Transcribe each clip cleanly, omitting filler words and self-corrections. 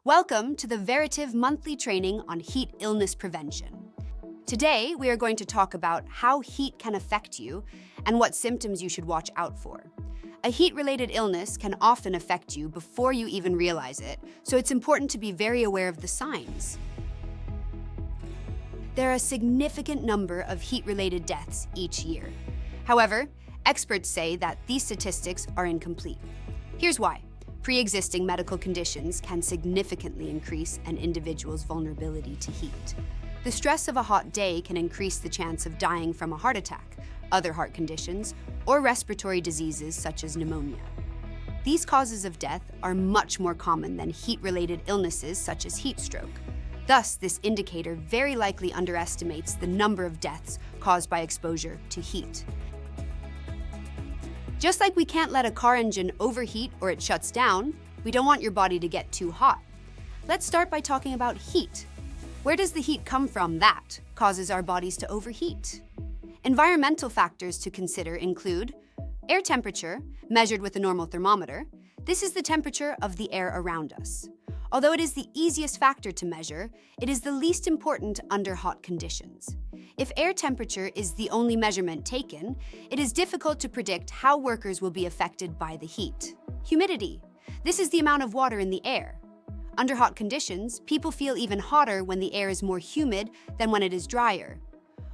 Welcome to the Veritiv monthly training on heat illness prevention. Today, we are going to talk about how heat can affect you and what symptoms you should watch out for. A heat-related illness can often affect you before you even realize it, so it's important to be very aware of the signs. There are a significant number of heat-related deaths each year. However, experts say that these statistics are incomplete. Here's why. Pre-existing medical conditions can significantly increase an individual's vulnerability to heat. The stress of a hot day can increase the chance of dying from a heart attack, other heart conditions, or respiratory diseases such as pneumonia. These causes of death are much more common than heat-related illnesses such as heat stroke. Thus, this indicator very likely underestimates the number of deaths caused by exposure to heat. Just like we can't let a car engine overheat or it shuts down, we don't want your body to get too hot. Let's start by talking about heat. Where does the heat come from that causes our bodies to overheat? Environmental factors to consider include air temperature, measured with a normal thermometer. This is the temperature of the air around us. Although it is the easiest factor to measure, it is the least important under hot conditions. If air temperature is the only measurement taken, it is difficult to predict how workers will be affected by the heat. Humidity. This is the amount of water in the air. Under hot conditions, people feel even hotter when the air is more humid than when it is drier.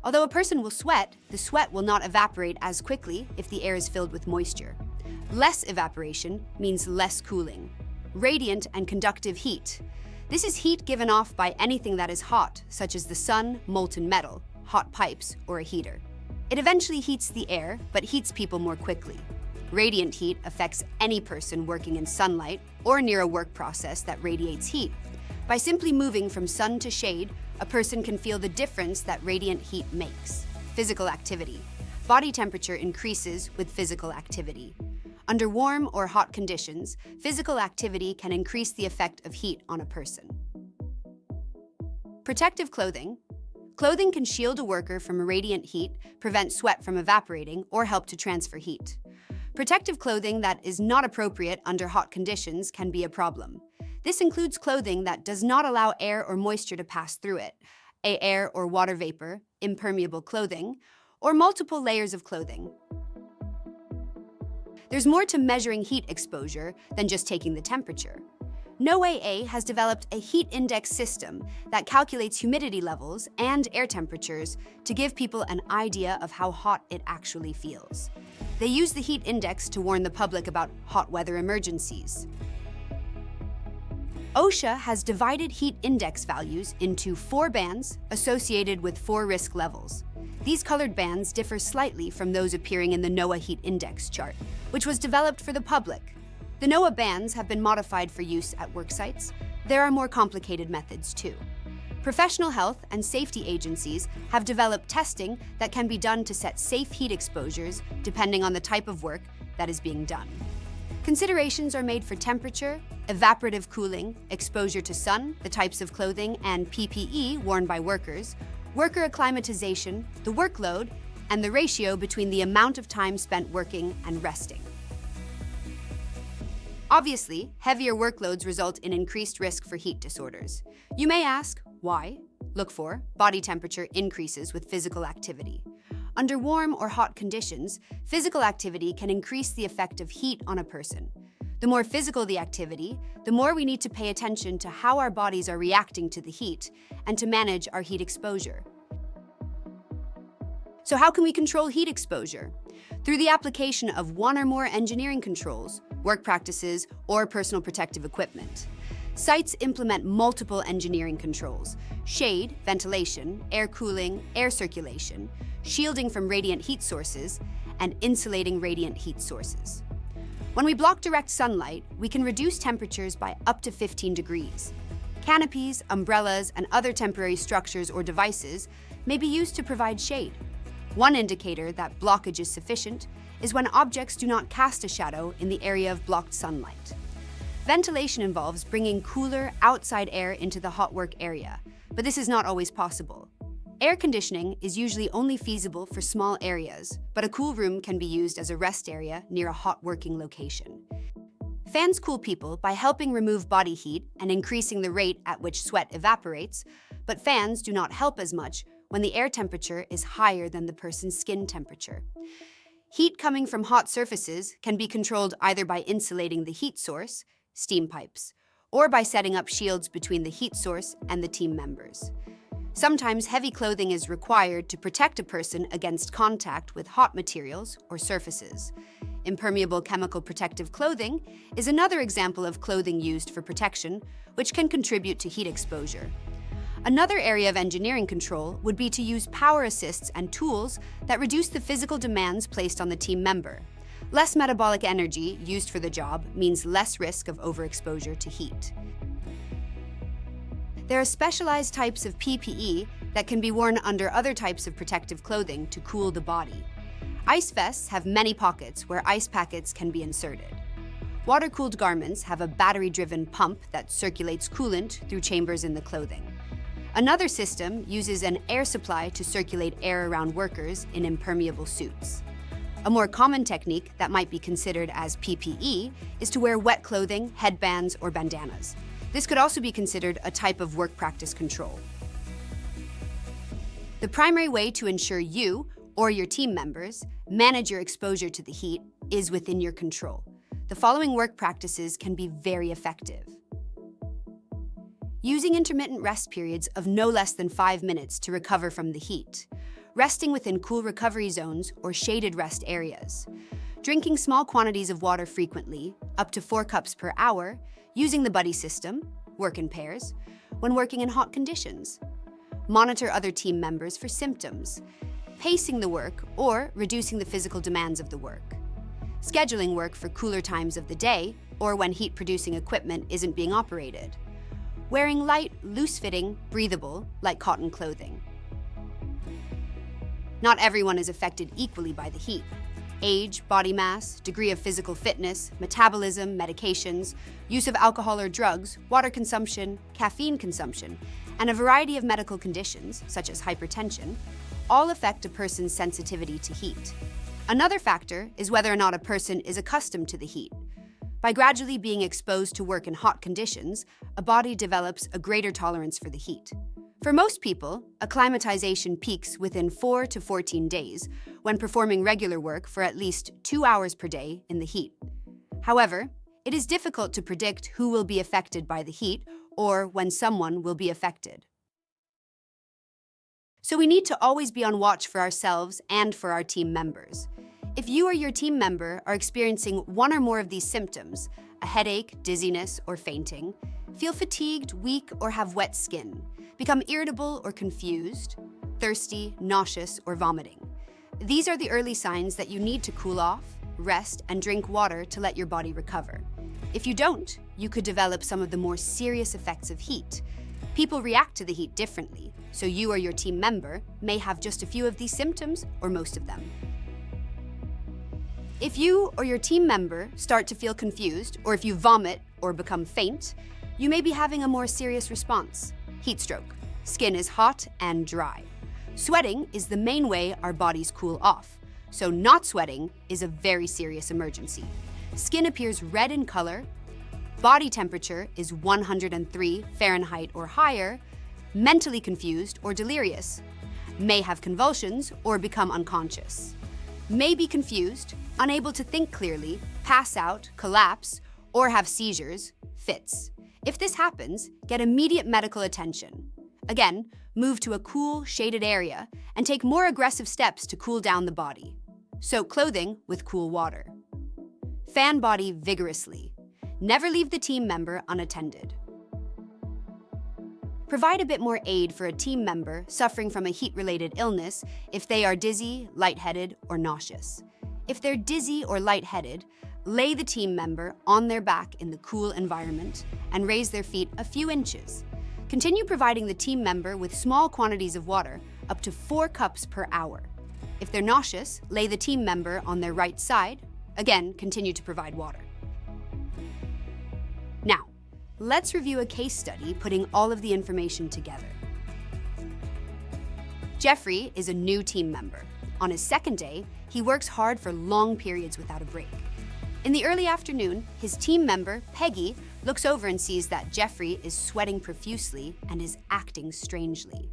Although a person will sweat, the sweat will not evaporate as quickly if the air is filled with moisture. Less evaporation means less cooling. Radiant and conductive heat. This is heat given off by anything that is hot, such as the sun, molten metal, hot pipes, or a heater. It eventually heats the air, but heats people more quickly. Radiant heat affects any person working in sunlight or near a work process that radiates heat. By simply moving from sun to shade, a person can feel the difference that radiant heat makes. Physical activity. Body temperature increases with physical activity. Under warm or hot conditions, physical activity can increase the effect of heat on a person. Protective clothing. Clothing can shield a worker from radiant heat, prevent sweat from evaporating, or help to transfer heat. Protective clothing that is not appropriate under hot conditions can be a problem. This includes clothing that does not allow air or moisture to pass through it, air or water vapor, impermeable clothing, or multiple layers of clothing. There's more to measuring heat exposure than just taking the temperature. NOAA has developed a heat index system that calculates humidity levels and air temperatures to give people an idea of how hot it actually feels. They use the heat index to warn the public about hot weather emergencies. OSHA has divided heat index values into 4 bands associated with 4 risk levels. These colored bands differ slightly from those appearing in the NOAA Heat Index chart, which was developed for the public. The NOAA bands have been modified for use at work sites. There are more complicated methods too. Professional health and safety agencies have developed testing that can be done to set safe heat exposures depending on the type of work that is being done. Considerations are made for temperature, evaporative cooling, exposure to sun, the types of clothing and PPE worn by workers, worker acclimatization, the workload, and the ratio between the amount of time spent working and resting. Obviously, heavier workloads result in increased risk for heat disorders. You may ask, why? Look for body temperature increases with physical activity. Under warm or hot conditions, physical activity can increase the effect of heat on a person. The more physical the activity, the more we need to pay attention to how our bodies are reacting to the heat and to manage our heat exposure. So how can we control heat exposure? Through the application of one or more engineering controls, work practices, or personal protective equipment. Sites implement multiple engineering controls: shade, ventilation, air cooling, air circulation, shielding from radiant heat sources, and insulating radiant heat sources. When we block direct sunlight, we can reduce temperatures by up to 15 degrees. Canopies, umbrellas, and other temporary structures or devices may be used to provide shade. One indicator that blockage is sufficient is when objects do not cast a shadow in the area of blocked sunlight. Ventilation involves bringing cooler, outside air into the hot work area, but this is not always possible. Air conditioning is usually only feasible for small areas, but a cool room can be used as a rest area near a hot working location. Fans cool people by helping remove body heat and increasing the rate at which sweat evaporates, but fans do not help as much when the air temperature is higher than the person's skin temperature. Heat coming from hot surfaces can be controlled either by insulating the heat source, steam pipes, or by setting up shields between the heat source and the team members. Sometimes heavy clothing is required to protect a person against contact with hot materials or surfaces. Impermeable chemical protective clothing is another example of clothing used for protection, which can contribute to heat exposure. Another area of engineering control would be to use power assists and tools that reduce the physical demands placed on the team member. Less metabolic energy used for the job means less risk of overexposure to heat. There are specialized types of PPE that can be worn under other types of protective clothing to cool the body. Ice vests have many pockets where ice packets can be inserted. Water-cooled garments have a battery-driven pump that circulates coolant through chambers in the clothing. Another system uses an air supply to circulate air around workers in impermeable suits. A more common technique that might be considered as PPE is to wear wet clothing, headbands, or bandanas. This could also be considered a type of work practice control. The primary way to ensure you or your team members manage your exposure to the heat is within your control. The following work practices can be very effective. Using intermittent rest periods of no less than 5 minutes to recover from the heat. Resting within cool recovery zones or shaded rest areas. Drinking small quantities of water frequently, up to 4 cups per hour, using the buddy system, work in pairs, when working in hot conditions. Monitor other team members for symptoms. Pacing the work or reducing the physical demands of the work. Scheduling work for cooler times of the day or when heat-producing equipment isn't being operated. Wearing light, loose-fitting, breathable, like cotton clothing. Not everyone is affected equally by the heat. Age, body mass, degree of physical fitness, metabolism, medications, use of alcohol or drugs, water consumption, caffeine consumption, and a variety of medical conditions, such as hypertension, all affect a person's sensitivity to heat. Another factor is whether or not a person is accustomed to the heat. By gradually being exposed to work in hot conditions, a body develops a greater tolerance for the heat. For most people, acclimatization peaks within 4 to 14 days when performing regular work for at least 2 hours per day in the heat. However, it is difficult to predict who will be affected by the heat or when someone will be affected. So we need to always be on watch for ourselves and for our team members. If you or your team member are experiencing one or more of these symptoms, a headache, dizziness, or fainting, feel fatigued, weak, or have wet skin, become irritable or confused, thirsty, nauseous, or vomiting. These are the early signs that you need to cool off, rest, and drink water to let your body recover. If you don't, you could develop some of the more serious effects of heat. People react to the heat differently, so you or your team member may have just a few of these symptoms or most of them. If you or your team member start to feel confused, or if you vomit or become faint, you may be having a more serious response. Heat stroke. Skin is hot and dry. Sweating is the main way our bodies cool off, so not sweating is a very serious emergency. Skin appears red in color, body temperature is 103 Fahrenheit or higher, mentally confused or delirious, may have convulsions or become unconscious, may be confused, unable to think clearly, pass out, collapse, or have seizures, fits. If this happens, get immediate medical attention. Again, move to a cool, shaded area and take more aggressive steps to cool down the body. Soak clothing with cool water. Fan body vigorously. Never leave the team member unattended. Provide a bit more aid for a team member suffering from a heat-related illness if they are dizzy, lightheaded, or nauseous. If they're dizzy or lightheaded, lay the team member on their back in the cool environment and raise their feet a few inches. Continue providing the team member with small quantities of water, up to 4 cups per hour. If they're nauseous, lay the team member on their right side. Again, continue to provide water. Now, let's review a case study putting all of the information together. Jeffrey is a new team member. On his second day, he works hard for long periods without a break. In the early afternoon, his team member, Peggy, looks over and sees that Jeffrey is sweating profusely and is acting strangely.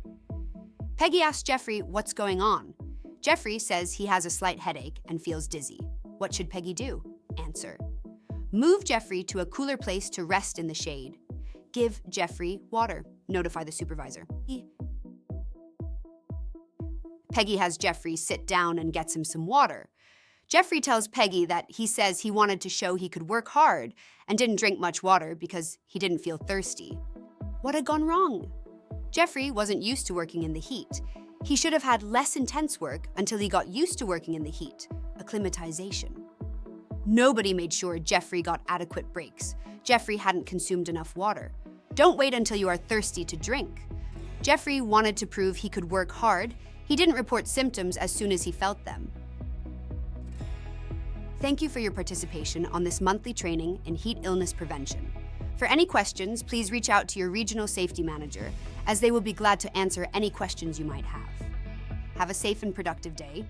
Peggy asks Jeffrey what's going on. Jeffrey says he has a slight headache and feels dizzy. What should Peggy do? Answer: move Jeffrey to a cooler place to rest in the shade. Give Jeffrey water. Notify the supervisor. Peggy has Jeffrey sit down and gets him some water. Jeffrey tells Peggy that he says he wanted to show he could work hard and didn't drink much water because he didn't feel thirsty. What had gone wrong? Jeffrey wasn't used to working in the heat. He should have had less intense work until he got used to working in the heat, acclimatization. Nobody made sure Jeffrey got adequate breaks. Jeffrey hadn't consumed enough water. Don't wait until you are thirsty to drink. Jeffrey wanted to prove he could work hard. He didn't report symptoms as soon as he felt them. Thank you for your participation on this monthly training in heat illness prevention. For any questions, please reach out to your regional safety manager, as they will be glad to answer any questions you might have. Have a safe and productive day.